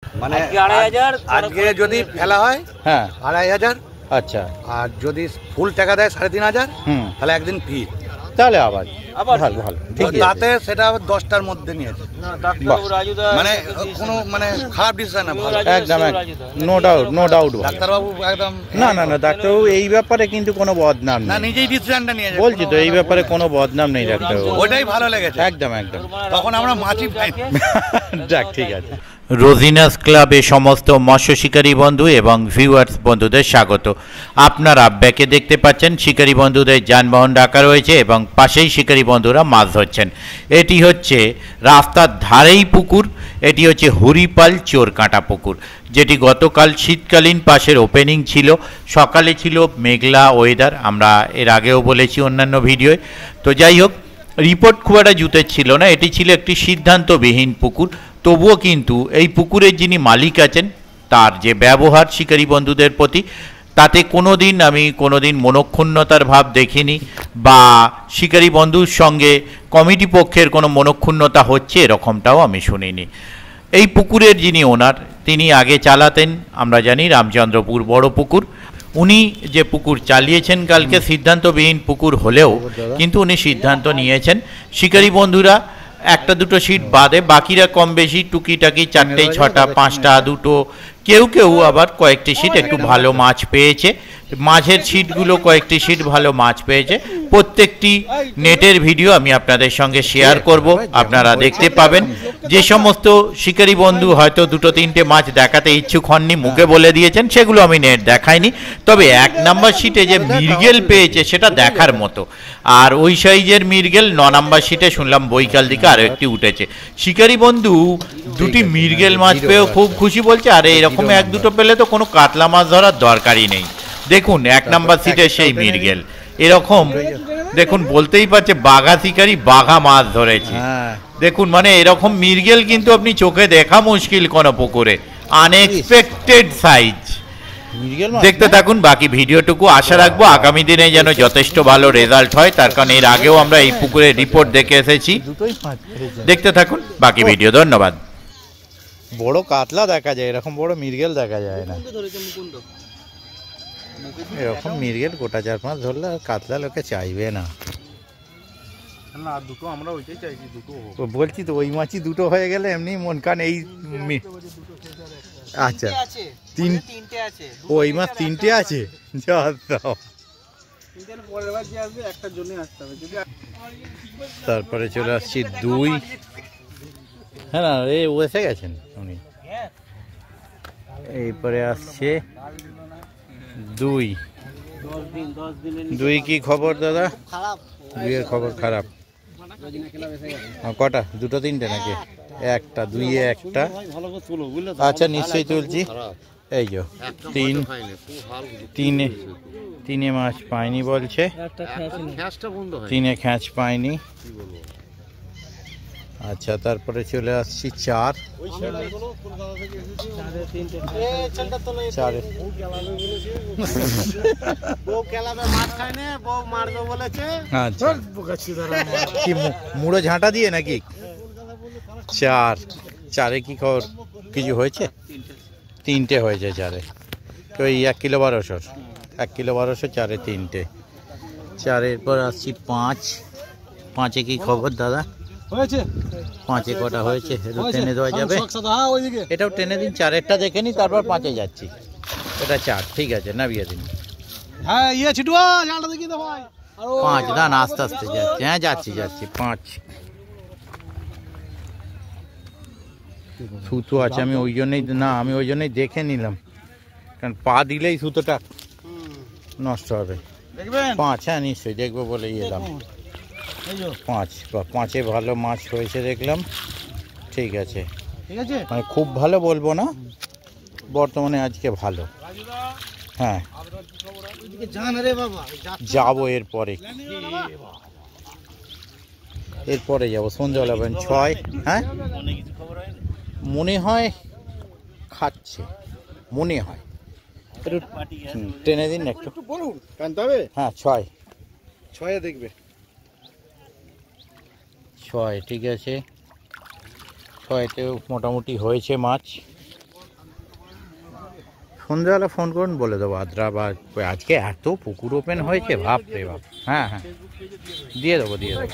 মানে আজকে যদি ফেলা হয় হ্যাঁ 2500, আচ্ছা আর যদি ফুল টাকা দেয় 3500, তাহলে একদিন ফি। তাহলে আবার ভালো ভালো ঠিক আছে। তাতে সেটা 10টার মধ্যে নিয়েছে, মানে কোনো মানে খারাপ ডিসিশন না, ভালো একদম নো ডাউট ডাক্তারবাবু একদম। না না না ডাক্তারবাবু এই ব্যাপারে কিন্তু কোনো বদনাম না, নেই, নিজেই ডিসিশনটা নিয়েছে, বলছি তো এই ব্যাপারে কোনো বদনাম নেই ডাক্তারবাবু, ওইটাই ভালো লেগেছে একদম একদম। তখন আমরা মাছি পাই। যাক ঠিক আছে। রোজিনাস ক্লাবে সমস্ত মৎস্য শিকারী বন্ধু এবং ভিউয়ার্স বন্ধুদের স্বাগত। আপনারা ব্যাকে দেখতে পাচ্ছেন শিকারী বন্ধুদের যানবাহন রাখা রয়েছে এবং পাশেই শিকারী বন্ধুরা মাছ ধরছেন। এটি হচ্ছে রাস্তার ধারেই পুকুর, এটি হচ্ছে হরিপাল চোরকাঁটা পুকুর, যেটি গতকাল শীতকালীন পাশের ওপেনিং ছিল। সকালে ছিল মেঘলা ওয়েদার, আমরা এর আগেও বলেছি অন্যান্য ভিডিওয়। তো যাই হোক, রিপোর্ট খুব একটা জুতের ছিল না, এটি ছিল একটি সিদ্ধান্তবিহীন পুকুর। তবুও কিন্তু এই পুকুরের যিনি মালিক আছেন তার যে ব্যবহার শিকারী বন্ধুদের প্রতি, তাতে আমি কোনোদিন মনক্ষুণ্ণতার ভাব দেখিনি, বা শিকারী বন্ধুর সঙ্গে কমিটি পক্ষের কোনো মনক্ষুণ্ণতা হচ্ছে এরকমটাও আমি শুনিনি। এই পুকুরের যিনি ওনার, তিনি আগে চালাতেন আমরা জানি রামচন্দ্রপুর বড় পুকুর। উনি যে পুকুর চালিয়েছেন কালকে সিদ্ধান্তবিহীন পুকুর হলেও কিন্তু উনি সিদ্ধান্ত নিয়েছেন শিকারী বন্ধুরা একটা দুটো সিট বাদে বাকিরা কম বেশি টুকিটাকি 4টে 6টা 5টা 2টো, কেউ কেউ আবার কয়েকটি সিট একটু ভালো মাছ পেয়েছে, মাঝের সিটগুলো কয়েকটি সিট ভালো মাছ পেয়েছে। প্রত্যেকটি নেটের ভিডিও আমি আপনাদের সঙ্গে শেয়ার করব, আপনারা দেখতে পাবেন। যে সমস্ত শিকারী বন্ধু হয়তো 2-3টে মাছ দেখাতে ইচ্ছুক হননি, মুখে বলে দিয়েছেন, সেগুলো আমি নেট দেখাইনি। তবে 1 নাম্বার সিটে যে মৃগেল পেয়েছে সেটা দেখার মতো, আর ওই সাইজের মৃগেল 9 নাম্বার সিটে শুনলাম বৈকাল দিকে আরও একটি উঠেছে। শিকারী বন্ধু 2টি মৃগেল মাছ পেয়েও খুব খুশি, বলছে আরে এরকম 1-2টো পেলে তো কোনো কাতলা মাছ ধরার দরকারই নেই। দেখুন 1 নাম্বার সিটে সেই মৃগেল, এরকম দেখুন বলতেই পারছে বাঘা শিকারী বাঘা মাছ ধরেছে। দেখুন মানে এরকম মৃগেল কিন্তু আপনি চোখে দেখা মুশকিল কোনো পুকুরে, আনএক্সপেক্টেড সাইজ। দেখতে থাকুন বাকি ভিডিওটুকু, আশা রাখবো আগামী দিনে যেন যথেষ্ট ভালো রেজাল্ট হয়, তার কারণ এর আগেও আমরা এই পুকুরের রিপোর্ট দেখে এসেছি। দেখতে থাকুন বাকি ভিডিও, ধন্যবাদ। বড় কাতলা দেখা যায়, এরকম বড় মৃগেল দেখা যায় না। এরকম মৃগেল গোটা 4-5 ধরলে আর কাতলা লোকে চাইবে না। দুটো আমরা ওইটাই চাইছি, দুটো বলছি তো ওই মাছই 2টো হয়ে গেলে এমনি মন কান। এই আচ্ছা 3টে আছে, ওই মাছ 3টে আছে। তারপরে চলে আসছি 2। হ্যাঁ না রে, ও এসে গেছেন উনি। এইপরে আসছে 2 কি খবর দাদা? 2 এর খবর খারাপ। কটা? 2-3টে নাকি? একটা 2-এ একটা। আচ্ছা নিশ্চয়ই তুলছি। এই যে 3-এ মাছ পাইনি বলছে, 3-এ খ্যাঁচ পাইনি। আচ্ছা তারপরে চলে আসছি 4। আচ্ছা কি মুড়ো ঝাঁটা দিয়ে নাকি? 4-এ কি খবর, কিছু হয়েছে? 3টে হয়েছে 4-এ। তো এই 1 কিলো 1200, 1 কিলো 1200, 4-এ 3টে। 4-এর পর আসছি 5-এ কি খবর দাদা? 5-এ কটা হয়েছে? টেনে দেওয়া যাবে? এটাও টেনে দিন, 4-এরটা দেখে নি, তারপর 5-এ যাচ্ছি। এটা 4, ঠিক আছে নামিয়ে দিন। 5 দান, আস্তে আস্তে যাচ্ছি। হ্যাঁ যাচ্ছি 5। সুতো আছে, আমি ওই জন্যই দেখে নিলাম, কারণ পা দিলেই সুতোটা নষ্ট হবে। 5, হ্যাঁ নিশ্চয়ই দেখবো বলে এলাম। 5-এ ভালো মাছ হয়েছে দেখলাম, ঠিক আছে। মানে খুব ভালো বলবো না, বর্তমানে আজকে ভালো। হ্যাঁ যাবো এরপরে যাবো সন্ধ্যাবেলা। 6, হ্যাঁ মনে হয় খাচ্ছে, মনে হয়। একটু টেনে দিন না একটু, বলুন টানতে হবে। হ্যাঁ 6 দেখবে। 6, ঠিক আছে। 6-তেও মোটামুটি হয়েছে মাছ। সন্ধ্যাবেলা ফোন করুন, বলে দেবো আদ্রা বা আজকে এত পুকুর ওপেন হয়েছে, বাপ রে বাপ। হ্যাঁ হ্যাঁ, দিয়ে দেবো দিয়ে দেবো।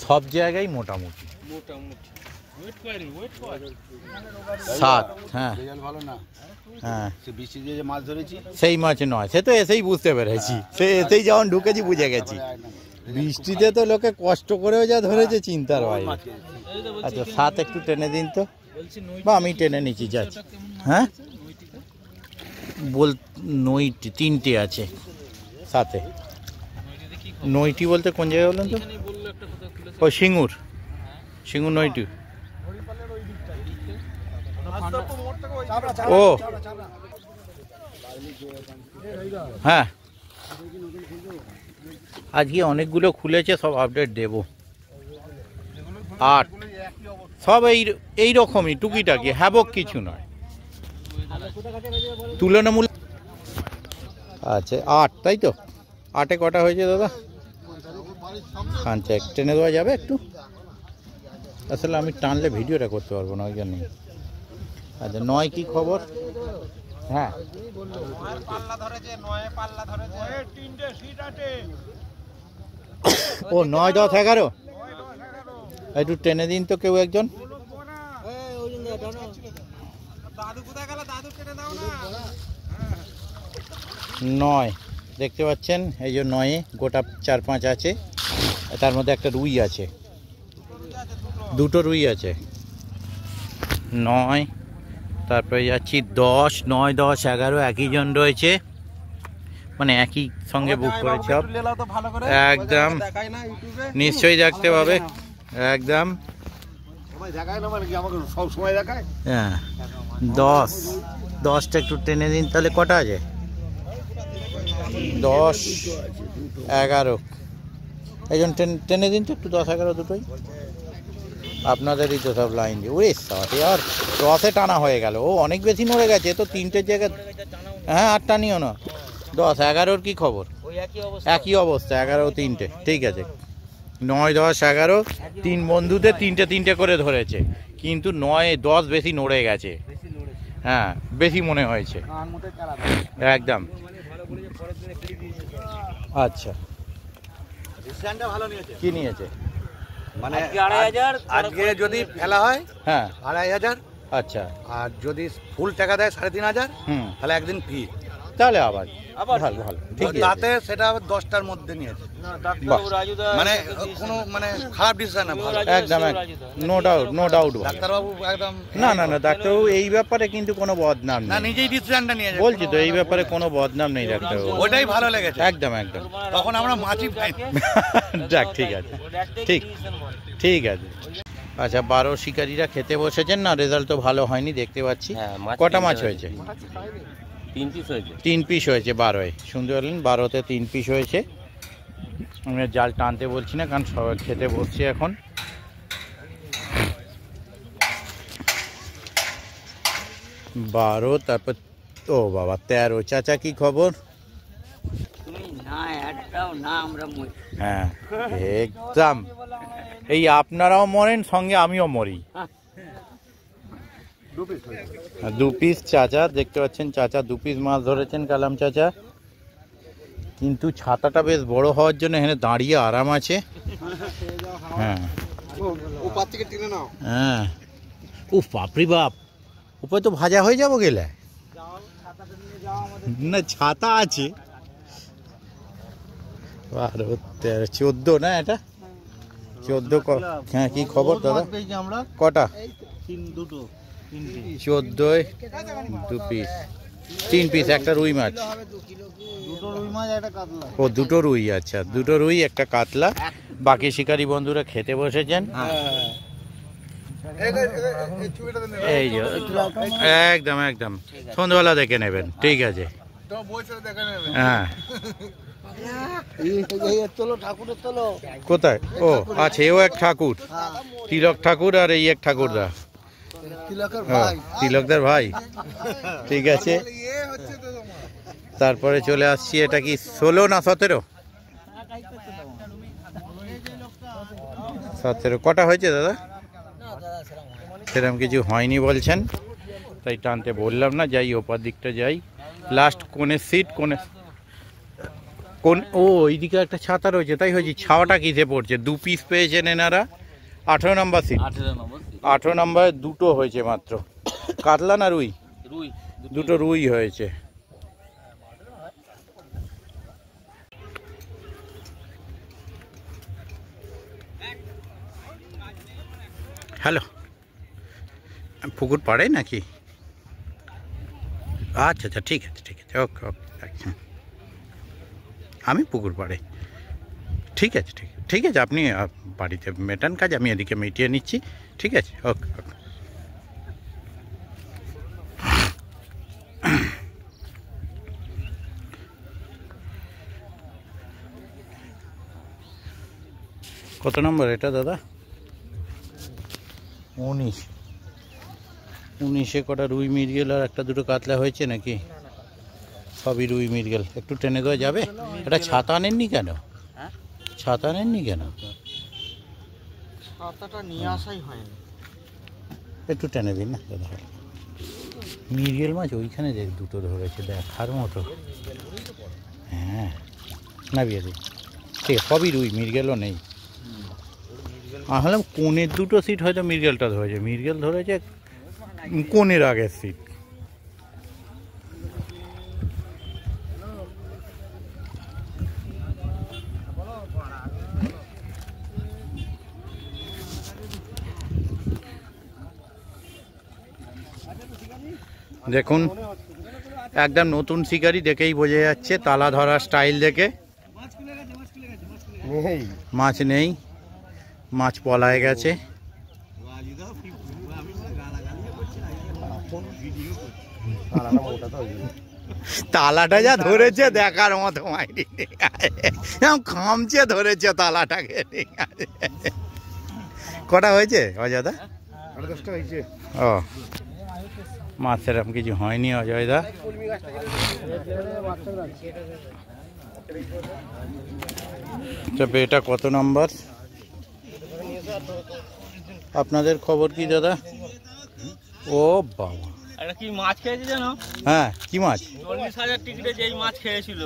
সব জায়গায় মোটামুটি 7। হ্যাঁ হ্যাঁ, মাছ ধরেছি সেই মাছ নয়, সে তো এসেই বুঝতে পেরেছি, সে এসেই যখন ঢুকেছি বুঝে গেছি। বৃষ্টিতে তো লোকে কষ্ট করেও যা ধরেছে চিন্তার বাইরে। আচ্ছা 7 একটু টেনে দিন তো, বা আমি টেনে নিচ্ছি যাচ্ছি। হ্যাঁ বল, নইটি 3টে আছে সাথে। নইটি বলতে কোন জায়গায় বললেন তো? ও সিঙ্গুর, সিঙ্গুর নইটি। ও হ্যাঁ, আজকে অনেকগুলো খুলেছে, সব আপডেট দেব। 8 সব এই রকমই টুকিটাকি, হ্যাবক কিছু নয় তুলনামূলক। আচ্ছা 8, তাই তো? 8-এ কটা হয়েছে দাদা? খানচা টেনে দেওয়া যাবে একটু? আসলে আমি টানলে ভিডিওটা করতে পারবো না, ওই জন্যই। আচ্ছা 9 কি খবর? হ্যাঁ ও 9, 10, 11 একটু টেনে দিন তো কেউ একজন। 9 দেখতে পাচ্ছেন, এই যে 9-এ গোটা 4-5 আছে, তার মধ্যে একটা রুই আছে, 2টো রুই আছে। 9, তারপরে যাচ্ছি 10, 9, 10, 11 একই জন রয়েছে, মানে একই সঙ্গে বুক করেছে একদম। নিশ্চয়ই দেখতে পাবে একদম। হ্যাঁ 10টা একটু টেনে দিন তাহলে। কটা আছে? 10, 11 একজন টেনে দিন তো একটু। 10, 11 দুটোই আপনাদেরই তো সব লাইন দিয়ে। ওরে সাথে আর 10-এ টানা হয়ে গেল, ও অনেক বেশি নড়ে গেছে তো, 3টের জায়গায়। হ্যাঁ 8 টানিও না। 10, 11-র কি খবর? একই অবস্থা, 11, 3টে ঠিক আছে। 9, 10, 11 3 বন্ধুতে 3টে করে ধরেছে, কিন্তু 9, 10 বেশি নড়ে গেছে। হ্যাঁ বেশি মনে হয়েছে একদম। আচ্ছা কি নিয়েছে? মানে আজকে যদি ফেলা হয় হ্যাঁ 2,500। আচ্ছা, আর যদি ফুল টাকা দেয় 3,500, হুম, তাহলে একদিন ফি। তাহলে আবার ভালো ভালো, ঠিক আছে। তাতে সেটা আবার 10টার মধ্যে নিয়েছে, মানে কোনো মানে খারাপ ডিসিশন না, ভালো একদম নো ডাউট, নো ডাউট। ডাক্তারবাবু একদম না না না, ডাক্তারবাবু এই ব্যাপারে কিন্তু কোনো বদনাম না, নেই, নিজেই ডিসিশনটা নিয়েছে। বলছি তো এই ব্যাপারে কোনো বদনাম নেই ডাক্তারবাবু, ওটাই ভালো লেগেছে একদম একদম। তখন আমরা মাছি পাই। যাক ঠিক আছে, ঠিক ঠিক আছে। আচ্ছা 12 শিকারীরা খেতে বসেছেন না, রেজাল্ট তো ভালো হয়নি দেখতে পাচ্ছি। কটা মাছ হয়েছে? 3 পিস হয়েছে। 3 পিস হয়েছে 12-এ, শুনতে পারলেন? 12-তে 3 পিস হয়েছে। আমি জাল টানতে বলছি না, কারণ সবাই খেতে বসছে এখন। বারো, তারপর ও বাবা 13। চাচা কি খবর? হ্যাঁ একদম, এই আপনারাও মরেন সঙ্গে আমিও মরি। 2 পিস চাচা দেখতে পাচ্ছেন, চাচা 2 পিস মাছ ধরেছেন, কালাম চাচা। কিন্তু ছাতাটা বেশ বড় হওয়ার জন্য এখানে দাঁড়িয়ে আরাম আছে। হ্যাঁ হ্যাঁ, উফ বাপরি বাপ, উপরে তো ভাজা হয়ে যাবো গেলে। না ছাতা আছে। 12, 13, 14 না এটা? 14। হ্যাঁ কি খবর দাদা? কটা? 14-এ 2 পিস, 3 পিস, একটা রুই মাছ। ও 2টো রুই, আচ্ছা 2টো রুই, একটা কাতলা। বাকি শিকারী বন্ধুরা খেতে বসেছেন। এই যে একদম একদম সন্ধ্যাবেলা দেখে নেবেন, ঠিক আছে। হ্যাঁ কোথায়? ও আচ্ছা, এও এক ঠাকুর, তিলক ঠাকুর, আর এই এক ঠাকুরদা, তিলকদার ভাই, ঠিক আছে। তারপরে চলে আসছি, এটা কি 16 না 17? 17 কটা হয়েছে দাদা? সেরকম কিছু হয়নি বলছেন, তাই টানতে বললাম না। যাই ওপার দিকটা যাই, লাস্ট কোণের সিট, কোন ও এইদিকে একটা ছাতা রয়েছে, তাই হয়েছে। ছাওয়াটা কিসে পড়ছে? 2 পিস পেয়েছেন এনারা। 18 নম্বর সিট, 18 নম্বর দুটো হয়েছে মাত্র। কাতলা না রুই? রুই, দুটো রুই হয়েছে। হ্যালো, পুকুর পাড়ে নাকি? আচ্ছা আচ্ছা, ঠিক আছে ঠিক আছে, ওকে ওকে, আচ্ছা। আমি পুকুর পাড়ে, ঠিক আছে ঠিক আছে। আপনি বাড়িতে মেটান কাজ, আমি এদিকে মিটিয়ে নিচ্ছি, ঠিক আছে, ওকে ওকে। কত নম্বর এটা দাদা? 19। কটা রুই মৃগেল আর একটা দুটো কাতলা হয়েছে নাকি? সবই রুই মৃগেল। একটু টেনে দেওয়া যাবে? এটা ছাতা নেননি কেন? ছাতা নেননি কেন? ছাতাটা নিয়ে আসাই হয়নি। একটু টেনে দিন না দাদা। মৃগেল মাছ ওইখানে দেখ দুটো ধরেছে, দেখার মতো। হ্যাঁ, নামিয়ে দিন, ঠিক আছে। সবই রুই, মৃগেলও নেই। ভাবলাম কোণের দুটো সিট হয়তো মৃগেলটা ধরেছে, মৃগেল ধরেছে কোণের আগের সিট। দেখুন, একদম নতুন শিকারি, দেখেই বোঝা যাচ্ছে, তালা ধরার স্টাইল দেখে। মাছ নেই, মাছ পলায় গেছে। তালাটা যা ধরেছে দেখার মতো, মাইরি খামচে ধরেছে তালাটাকে। কটা হয়েছে অজয়দা? ও, মাছ সেরকম কিছু হয়নি অজয়দা। তবে এটা কত নম্বর? আপনাদের খবর কি দাদা? ও বাবা, একটা কি মাছ খেয়েছে জানো? হ্যাঁ, কি মাছ? 40,000 টিকিটে যেই মাছ খেয়েছিল,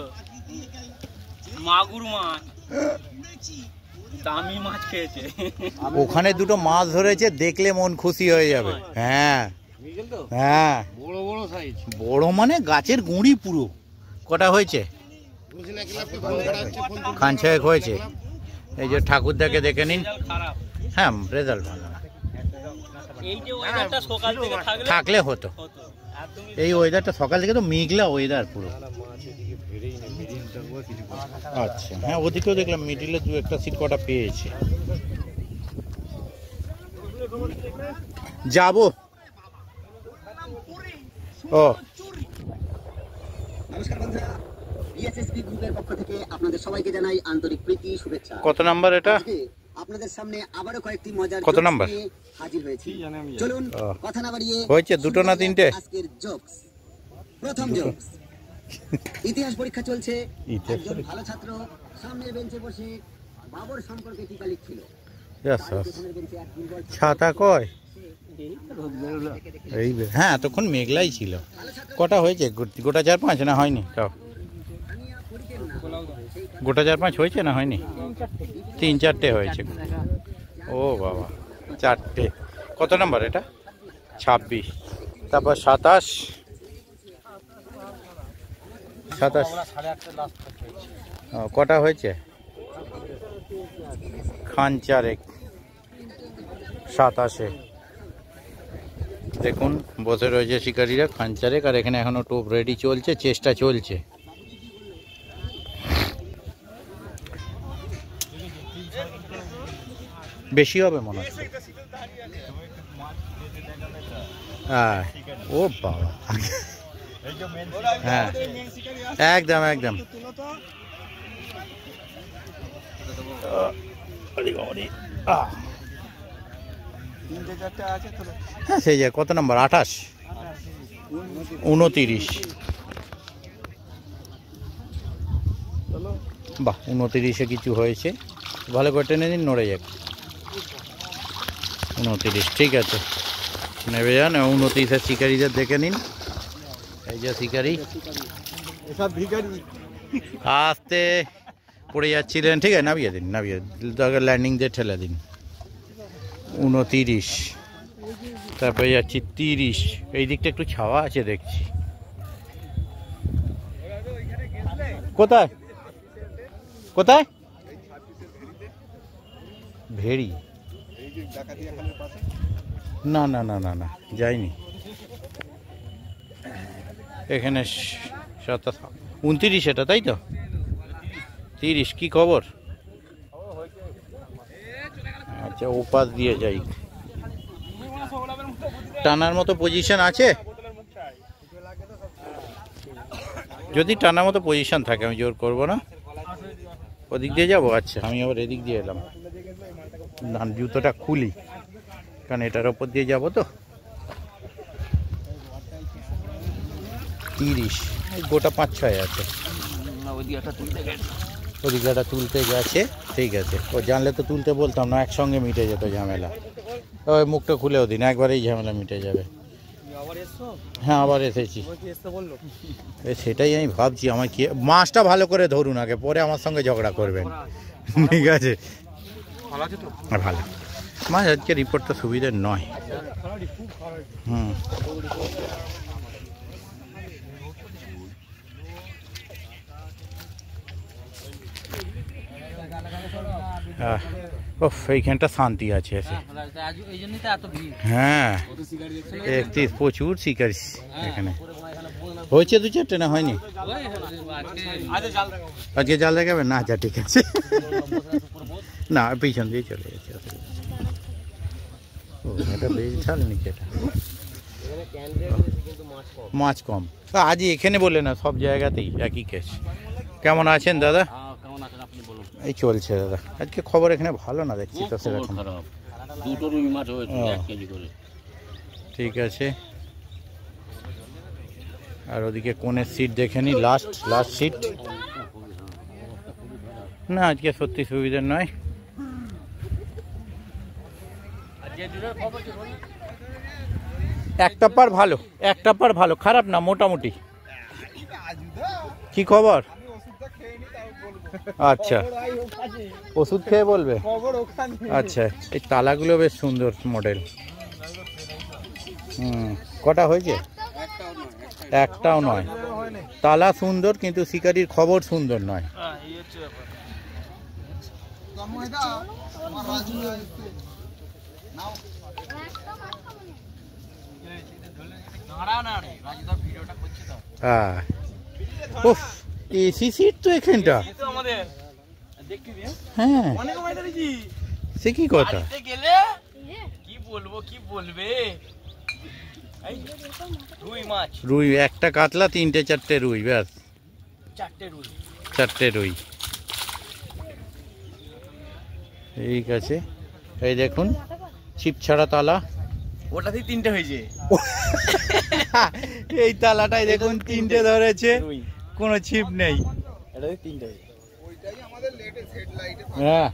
মাগুর মাছ, দামি মাছ খেয়েছে। ওখানে দুটো মাছ ধরেছে, দেখলে মন খুশি হয়ে যাবে। হ্যাঁ হ্যাঁ, বড় বড় সাইজ, বড় মানে গাছের গুঁড়ি পুরো। কটা হয়েছে? খান 6 হয়েছে। এই যে ঠাকুরদাকে দেখে নিন। খারাপ, হ্যাঁ, রেজাল্ট ভালো না। এই যে ওয়েদারটা সকাল থেকে থাকলে হতো। এই ওয়েদারটা সকাল থেকে তো মেঘলা ওয়েদার পুরো। আচ্ছা, হ্যাঁ, ওদিকেও দেখলাম মিডিলে 2-1টা সিট কটা পেয়েছে। যাবো। ও, নমস্কার বন্ধুরা, বিএসএসপি গ্রুপের পক্ষ থেকে আপনাদের সবাইকে জানাই আন্তরিক প্রীতি শুভেচ্ছা। কত নাম্বার এটা? আজকে আপনাদের সামনে আবারো কয়েকটি মজার কত জোকস নাম্বার? নিয়ে হাজির হয়েছি। চলুন কথা না বাড়িয়ে হয়েছে দুটো না তিনটে? আজকের জোকস। প্রথম জোকস। ইতিহাস পরীক্ষা চলছে। একজন ভালো ছাত্র সামনের বেঞ্চে বসে বাবর সম্পর্কে টিকা লিখছিল। পেছনের বেঞ্চে এক দুর্বল ছাতা কয়? এই হ্যাঁ, এতক্ষণ মেঘলাই ছিল। কটা হয়েছে? গোটা 4-5 না হয়নি? তাও গোটা 4-5 হয়েছে না হয়নি? 3-4টে হয়েছে। ও বাবা, 4টে। কত নম্বর এটা? 26। তারপর 27। কটা হয়েছে? খান 4 27। দেখুন, বসে রয়েছে শিকারীরা খান 4, আর এখানে এখনো টোপ রেডি চলছে, চেষ্টা চলছে। বেশি হবে মনে হচ্ছে। হ্যাঁ, ও বাবা, হ্যাঁ, একদম একদম। হ্যাঁ, সেই যায়। কত নম্বর? 28, 29। বাহ, 29-এ কিছু হয়েছে। ভালো করে টেনে দিন, নড়ে যাক। 29, ঠিক আছে নেবে যান। 29-এর শিকারিদের দেখে নিন। এই যে শিকারি এসব ভিখারি আস্তে পড়ে যাচ্ছিলেন, ঠিক আছে নামিয়ে দিন, নামিয়ে ল্যান্ডিং দিয়ে ঠেলে দিন। 29, তারপরে যাচ্ছি 30। এই দিকটা একটু ছাওয়া আছে দেখছি। কোথায় কোথায় ভেড়ি? না না না না না যাইনি এখানে। 29 এটা তাই তো? 30 কি খবর? আচ্ছা ওপাশ দিয়ে যাই। টানার মতো পজিশন আছে? যদি টানার মতো পজিশন থাকে আমি জোর করব না। ওদিক দিয়ে যাবো? আচ্ছা আমি আবার এদিক দিয়ে এলাম। না জুতোটা খুলি কারণ এটার ওপর দিয়ে যাবো তো। 30 গোটা 5-6 আছে। ওদিকে একটা তুলতে গেছে, ঠিক আছে। ও জানলে তো তুলতে বলতাম না, একসঙ্গে মিটে যেত ঝামেলা। ওই মুখটা খুলেও দিন, একবারেই ঝামেলা মিটে যাবে। হ্যাঁ আবার এসেছি, সেটাই আমি ভাবছি। আমার কি মাছটা ভালো করে ধরুন আগে, পরে আমার সঙ্গে ঝগড়া করবেন, ঠিক আছে? ভালো মাছ আজকে রিপোর্টটা সুবিধার নয়। হুম এইখানটা শান্তি আছে এসে। হ্যাঁ 31 প্রচুর শিকারি এখানে। হয়েছে 2-4টে না হয়নি? আজকে জাল দেখাবেন না? আচ্ছা ঠিক আছে, না পিছন দিয়ে চলে গেছে। ও এটা বেশ ঝাল নিচে, এটা মাছ কম। আজ এখানে বলে না, সব জায়গাতেই একই কেস। কেমন আছেন দাদা? এই চলছে দাদা। আজকে খবর এখানে ভালো না দেখছি তো সেরকম। দুটো রুই মাছ হয়েছে 1 কেজি করে। ঠিক আছে। আর ওদিকে কোণের সিট দেখে নি, লাস্ট সিট। না আজকে সত্যি সুবিধা নয়। একটা পার ভালো, একটা পার ভালো, খারাপ না, মোটামুটি। কি খবর? আচ্ছা ওষুধ খেয়ে বলবে। আচ্ছা এই তালাগুলো বেশ সুন্দর মডেল। কটা হয়েছে? একটাও নয়। তালা সুন্দর কিন্তু শিকারির খবর সুন্দর নয়। হ্যাঁ উফ এসি সিট তো এখানটা। হ্যাঁ সে কি কথা? রুই একটা কাতলা, 3-4টে রুই, ব্যাস 4টে রুই। ঠিক আছে এই দেখুন ছিপ ছাড়া তালা। ওটাতেই 3টে হয়েছে। এই তালাটাই দেখুন 3টে ধরেছে, কোনো ছিপ নেই। এটাতে 3টে। হ্যাঁ